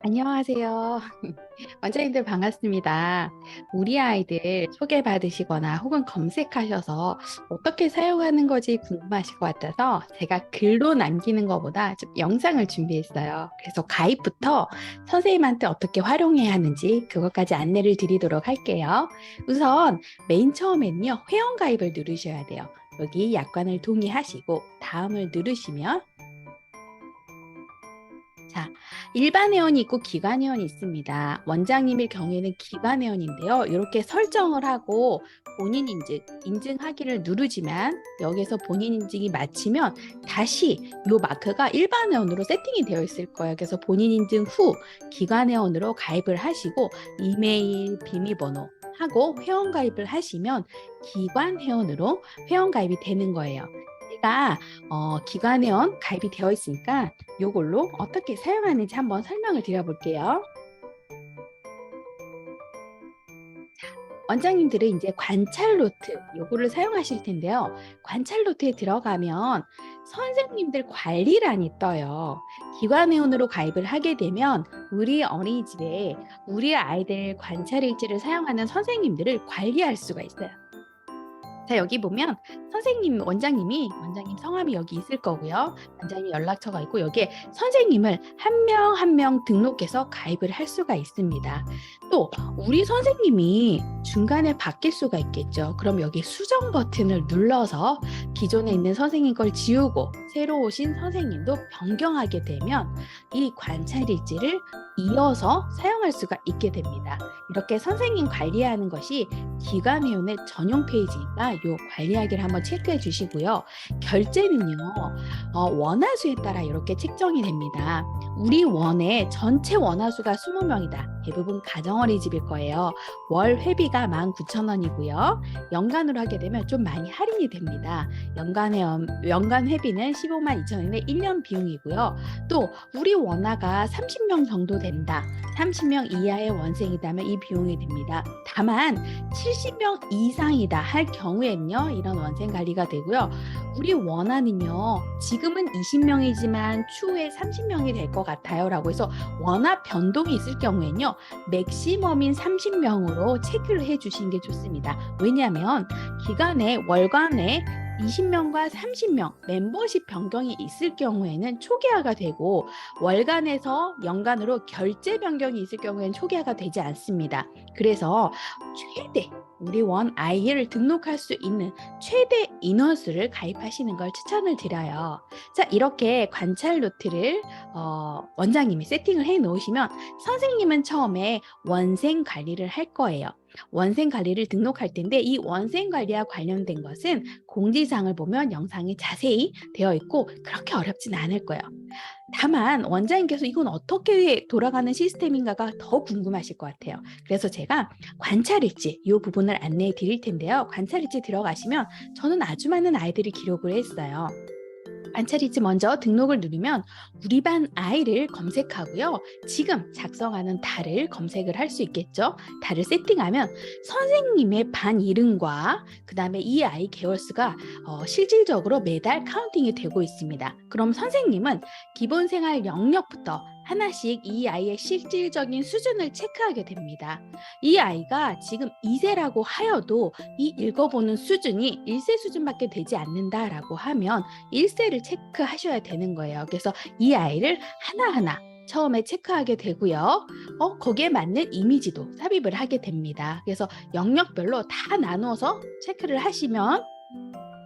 안녕하세요. 원장님들 반갑습니다. 우리 아이들 소개받으시거나 혹은 검색하셔서 어떻게 사용하는 거지 궁금하실 것 같아서 제가 글로 남기는 것보다 좀 영상을 준비했어요. 그래서 가입부터 선생님한테 어떻게 활용해야 하는지 그것까지 안내를 드리도록 할게요. 우선 맨 처음에는요, 회원가입을 누르셔야 돼요. 여기 약관을 동의하시고 다음을 누르시면 자, 일반 회원이 있고 기관 회원이 있습니다. 원장님의 경우에는 기관 회원인데요. 이렇게 설정을 하고 본인 인증하기를 누르지만 여기서 본인 인증이 마치면 다시 이 마크가 일반 회원으로 세팅이 되어 있을 거예요. 그래서 본인 인증 후 기관 회원으로 가입을 하시고 이메일, 비밀번호 하고 회원 가입을 하시면 기관 회원으로 회원 가입이 되는 거예요. 제가 기관 회원 가입이 되어 있으니까 이걸로 어떻게 사용하는지 한번 설명을 드려볼게요. 원장님들은 이제 관찰 노트 요거를 사용하실 텐데요. 관찰 노트에 들어가면 선생님들 관리란이 떠요. 기관 회원으로 가입을 하게 되면 우리 어린이집에 우리 아이들 관찰 일지를 사용하는 선생님들을 관리할 수가 있어요. 자, 여기 보면 원장님 성함이 여기 있을 거고요. 원장님 연락처가 있고 여기에 선생님을 한 명 한 명 등록해서 가입을 할 수가 있습니다. 또 우리 선생님이 중간에 바뀔 수가 있겠죠. 그럼 여기 수정 버튼을 눌러서 기존에 있는 선생님 걸 지우고 새로 오신 선생님도 변경하게 되면 이 관찰 일지를 이어서 사용할 수가 있게 됩니다. 이렇게 선생님 관리하는 것이 기관 회원의 전용 페이지니까 요 관리하기를 한번 체크해 주시고요. 결제는요, 원화수에 따라 이렇게 책정이 됩니다. 우리 원의 전체 원화수가 20명이다. 대부분 가정어린이집일 거예요. 월 회비가 19,000원이고요. 연간으로 하게 되면 좀 많이 할인이 됩니다. 연간 회비는 152,000원인데 1년 비용이고요. 또 우리 원화가 30명 정도 된다. 30명 이하의 원생이라면 이 비용이 됩니다. 다만 70명 이상이다 할 경우에는요, 이런 원생 관리가 되고요. 우리 원화는요, 지금은 20명이지만 추후에 30명이 될 것 같아요 라고 해서 원화 변동이 있을 경우에는요, 맥시멈인 30명으로 체크를 해주시는 게 좋습니다. 왜냐하면 기간에 월간에 20명과 30명 멤버십 변경이 있을 경우에는 초기화가 되고 월간에서 연간으로 결제 변경이 있을 경우에는 초기화가 되지 않습니다. 그래서 최대 우리 원 아이를 등록할 수 있는 최대 인원수를 가입하시는 걸 추천을 드려요. 자, 이렇게 관찰 노트를 원장님이 세팅을 해 놓으시면 선생님은 처음에 원생 관리를 할 거예요. 원생 관리를 등록할 텐데 이 원생 관리와 관련된 것은 공지사항을 보면 영상이 자세히 되어 있고 그렇게 어렵진 않을 거예요. 다만 원장님께서 이건 어떻게 돌아가는 시스템인가가 더 궁금하실 것 같아요. 그래서 제가 관찰일지 이 부분을 안내해 드릴 텐데요. 관찰일지 들어가시면 저는 아주 많은 아이들이 기록을 했어요. 관찰일지 먼저 등록을 누르면 우리 반 아이를 검색하고요. 지금 작성하는 달을 검색을 할 수 있겠죠. 달을 세팅하면 선생님의 반 이름과 그 다음에 이 아이 개월수가 실질적으로 매달 카운팅이 되고 있습니다. 그럼 선생님은 기본생활 영역부터 하나씩 이 아이의 실질적인 수준을 체크하게 됩니다. 이 아이가 지금 2세라고 하여도 이 읽어보는 수준이 1세 수준밖에 되지 않는다라고 하면 1세를 체크하셔야 되는 거예요. 그래서 이 아이를 하나하나 처음에 체크하게 되고요. 거기에 맞는 이미지도 삽입을 하게 됩니다. 그래서 영역별로 다 나눠서 체크를 하시면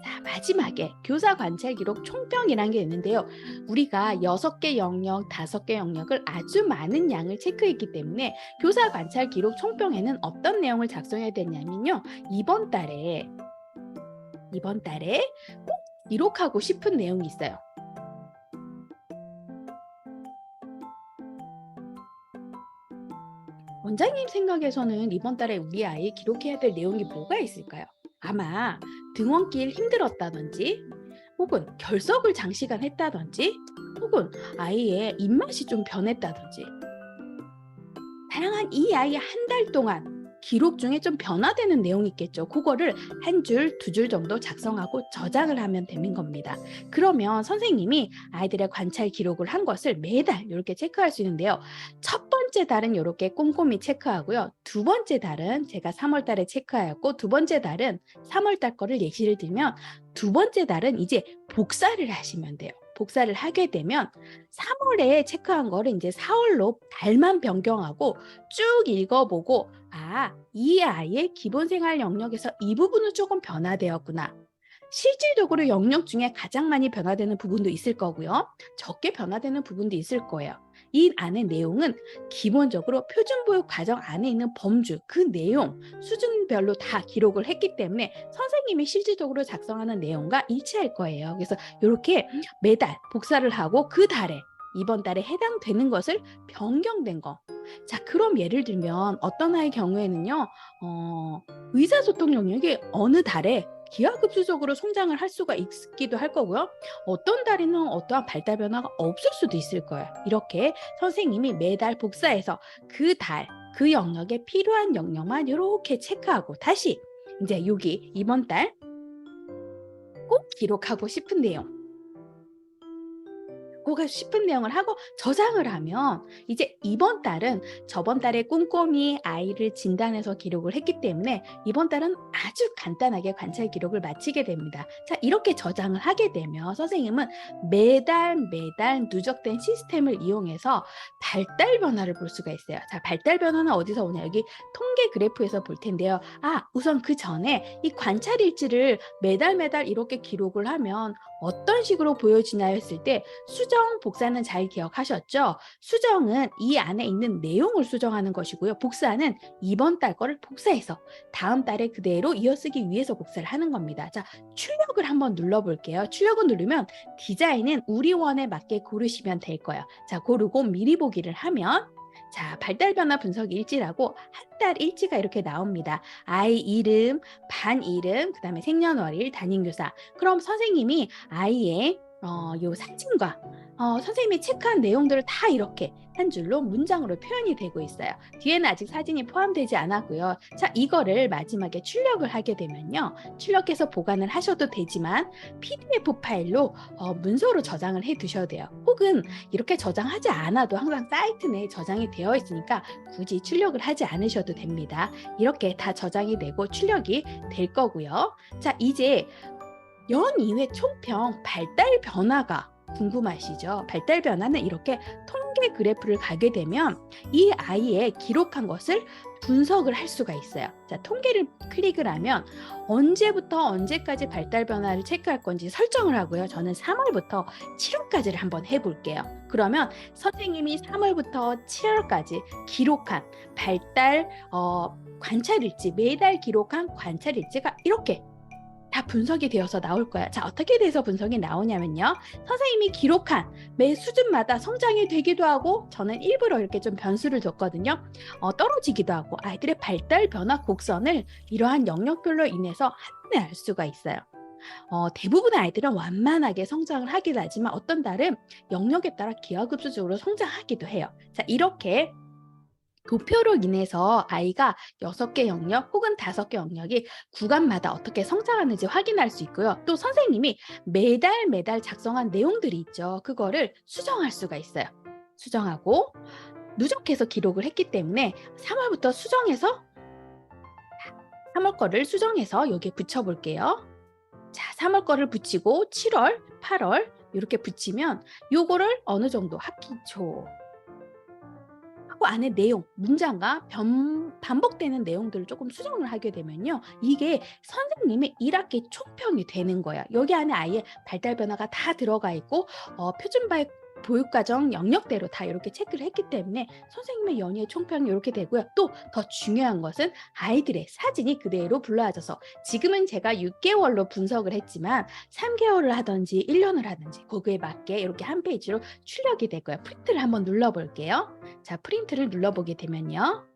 자, 마지막에 교사 관찰 기록 총평이라는 게 있는데요. 우리가 6개 영역, 5개 영역을 아주 많은 양을 체크했기 때문에 교사 관찰 기록 총평에는 어떤 내용을 작성해야 되냐면요. 이번 달에 꼭 기록하고 싶은 내용이 있어요. 원장님 생각에서는 이번 달에 우리 아이 기록해야 될 내용이 뭐가 있을까요? 아마 등원길 힘들었다든지 혹은 결석을 장시간 했다든지 혹은 아이의 입맛이 좀 변했다든지 다양한 이 아이의 한 달 동안 기록 중에 좀 변화되는 내용이 있겠죠. 그거를 한 줄, 두 줄 정도 작성하고 저장을 하면 되는 겁니다. 그러면 선생님이 아이들의 관찰 기록을 한 것을 매달 이렇게 체크할 수 있는데요. 첫 번째 달은 이렇게 꼼꼼히 체크하고요. 두 번째 달은 제가 3월 달에 체크하였고, 두 번째 달은 3월 달 거를 예시를 들면, 두 번째 달은 이제 복사를 하시면 돼요. 복사를 하게 되면 3월에 체크한 거를 이제 4월로 달만 변경하고 쭉 읽어보고, 이 아이의 기본생활 영역에서 이 부분은 조금 변화되었구나. 실질적으로 영역 중에 가장 많이 변화되는 부분도 있을 거고요. 적게 변화되는 부분도 있을 거예요. 이 안의 내용은 기본적으로 표준보육 과정 안에 있는 범주, 그 내용, 수준별로 다 기록을 했기 때문에 선생님이 실질적으로 작성하는 내용과 일치할 거예요. 그래서 이렇게 매달 복사를 하고 그 달에 이번 달에 해당되는 것을 변경된 거. 자, 그럼 예를 들면 어떤 아이 경우에는요, 의사소통 영역이 어느 달에 기하급수적으로 성장을 할 수가 있기도 할 거고요. 어떤 달에는 어떠한 발달 변화가 없을 수도 있을 거예요. 이렇게 선생님이 매달 복사해서 그 달, 그 영역에 필요한 영역만 이렇게 체크하고 다시 이제 여기 이번 달 꼭 기록하고 싶은 내용. 그거 싶은 내용을 하고 저장을 하면 이제 이번 달은 저번 달에 꼼꼼히 아이를 진단해서 기록을 했기 때문에 이번 달은 아주 간단하게 관찰 기록을 마치게 됩니다. 자, 이렇게 저장을 하게 되면 선생님은 매달 누적된 시스템을 이용해서 발달 변화를 볼 수가 있어요. 자, 발달 변화는 어디서 오냐? 여기 통계 그래프에서 볼 텐데요. 우선 그 전에 이 관찰 일지를 매달 이렇게 기록을 하면 어떤 식으로 보여지나 했을 때 수정, 복사는 잘 기억하셨죠? 수정은 이 안에 있는 내용을 수정하는 것이고요. 복사는 이번 달 거를 복사해서 다음 달에 그대로 이어쓰기 위해서 복사를 하는 겁니다. 자, 출력을 한번 눌러볼게요. 출력을 누르면 디자인은 우리 원에 맞게 고르시면 될 거예요. 자, 고르고 미리 보기를 하면 자, 발달 변화 분석 일지라고 한 달 일지가 이렇게 나옵니다. 아이 이름, 반 이름, 그 다음에 생년월일, 담임교사. 그럼 선생님이 아이의 요 사진과 선생님이 체크한 내용들을 다 이렇게 한 줄로 문장으로 표현이 되고 있어요. 뒤에는 아직 사진이 포함되지 않았고요. 자, 이거를 마지막에 출력을 하게 되면요. 출력해서 보관을 하셔도 되지만 PDF 파일로 문서로 저장을 해 두셔도 돼요. 혹은 이렇게 저장하지 않아도 항상 사이트 내에 저장이 되어 있으니까 굳이 출력을 하지 않으셔도 됩니다. 이렇게 다 저장이 되고 출력이 될 거고요. 자, 이제 연이회 총평 발달 변화가 궁금하시죠? 발달 변화는 이렇게 통계 그래프를 가게 되면 이 아이의 기록한 것을 분석을 할 수가 있어요. 자, 통계를 클릭을 하면 언제부터 언제까지 발달 변화를 체크할 건지 설정을 하고요. 저는 3월부터 7월까지를 한번 해볼게요. 그러면 선생님이 3월부터 7월까지 기록한 발달 관찰일지, 매달 기록한 관찰일지가 이렇게 다 분석이 되어서 나올 거야. 자, 어떻게 돼서 분석이 나오냐면요. 선생님이 기록한 매 수준마다 성장이 되기도 하고 저는 일부러 이렇게 좀 변수를 줬거든요. 떨어지기도 하고 아이들의 발달 변화 곡선을 이러한 영역별로 인해서 한눈에 알 수가 있어요. 대부분의 아이들은 완만하게 성장을 하긴 하지만 어떤 달은 영역에 따라 기하급수적으로 성장하기도 해요. 자, 이렇게 도표로 인해서 아이가 6개 영역 혹은 5개 영역이 구간마다 어떻게 성장하는지 확인할 수 있고요. 또 선생님이 매달 작성한 내용들이 있죠. 그거를 수정할 수가 있어요. 수정하고 누적해서 기록을 했기 때문에 3월부터 수정해서 3월 거를 수정해서 여기에 붙여볼게요. 자, 3월 거를 붙이고 7월, 8월 이렇게 붙이면 요거를 어느 정도 학기초 안에 내용, 문장과 반복되는 내용들을 조금 수정을 하게 되면요. 이게 선생님의 1학기 총평이 되는 거예요. 여기 안에 아예 발달 변화가 다 들어가 있고 보육과정 영역대로 다 이렇게 체크를 했기 때문에 선생님의 연의의 총평이 이렇게 되고요. 또 더 중요한 것은 아이들의 사진이 그대로 불러와져서 지금은 제가 6개월로 분석을 했지만 3개월을 하든지 1년을 하든지 거기에 맞게 이렇게 한 페이지로 출력이 되고요. 프린트를 한번 눌러볼게요. 자, 프린트를 눌러보게 되면요.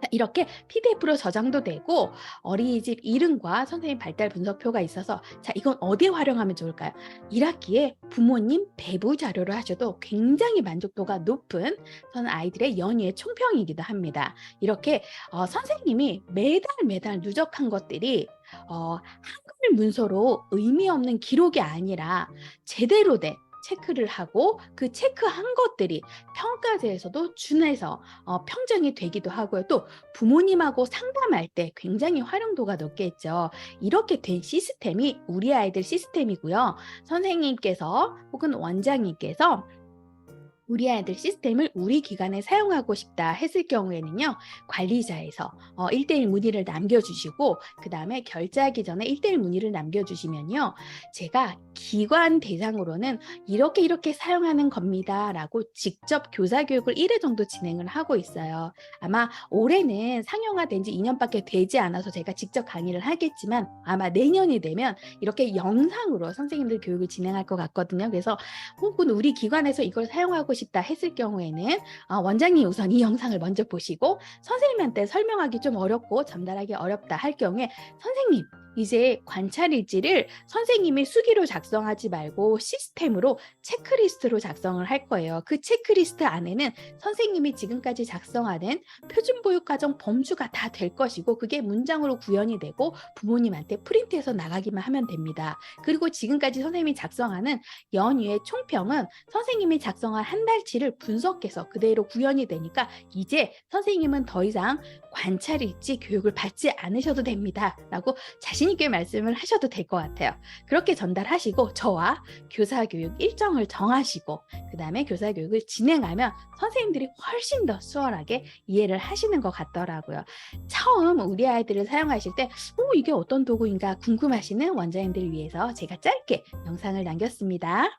자, 이렇게 PDF로 저장도 되고 어린이집 이름과 선생님 발달 분석표가 있어서 자, 이건 어디에 활용하면 좋을까요? 1학기에 부모님 배부 자료로 하셔도 굉장히 만족도가 높은 저는 아이들의 연의의 총평이기도 합니다. 이렇게 선생님이 매달 매달 누적한 것들이 한글 문서로 의미 없는 기록이 아니라 제대로 된 체크를 하고 그 체크한 것들이 평가지에서도 준해서 평정이 되기도 하고요. 또 부모님하고 상담할 때 굉장히 활용도가 높겠죠. 이렇게 된 시스템이 우리 아이들 시스템이고요. 선생님께서 혹은 원장님께서 우리 아이들 시스템을 우리 기관에 사용하고 싶다 했을 경우에는요, 관리자에서 1대1 문의를 남겨주시고, 그 다음에 결제하기 전에 1대1 문의를 남겨주시면요, 제가 기관 대상으로는 이렇게 이렇게 사용하는 겁니다 라고 직접 교사 교육을 1회 정도 진행을 하고 있어요. 아마 올해는 상용화된 지 2년밖에 되지 않아서 제가 직접 강의를 하겠지만 아마 내년이 되면 이렇게 영상으로 선생님들 교육을 진행할 것 같거든요. 그래서 혹은 우리 기관에서 이걸 사용하고 싶다 했을 경우에는 원장님이 우선 이 영상을 먼저 보시고 선생님한테 설명하기 좀 어렵고 전달하기 어렵다 할 경우에 선생님 이제 관찰일지를 선생님이 수기로 작성하지 말고 시스템으로 체크리스트로 작성을 할 거예요. 그 체크리스트 안에는 선생님이 지금까지 작성하는 표준보육과정 범주가 다 될 것이고 그게 문장으로 구현이 되고 부모님한테 프린트해서 나가기만 하면 됩니다. 그리고 지금까지 선생님이 작성하는 연위의 총평은 선생님이 작성한 한 달치를 분석해서 그대로 구현이 되니까 이제 선생님은 더 이상 관찰일지 교육을 받지 않으셔도 됩니다. 라고 자신 있게 말씀을 하셔도 될 것 같아요. 그렇게 전달하시고 저와 교사교육 일정을 정하시고 그 다음에 교사교육을 진행하면 선생님들이 훨씬 더 수월하게 이해를 하시는 것 같더라고요. 처음 우리 아이들을 사용하실 때 이게 어떤 도구인가 궁금하시는 원장님들을 위해서 제가 짧게 영상을 남겼습니다.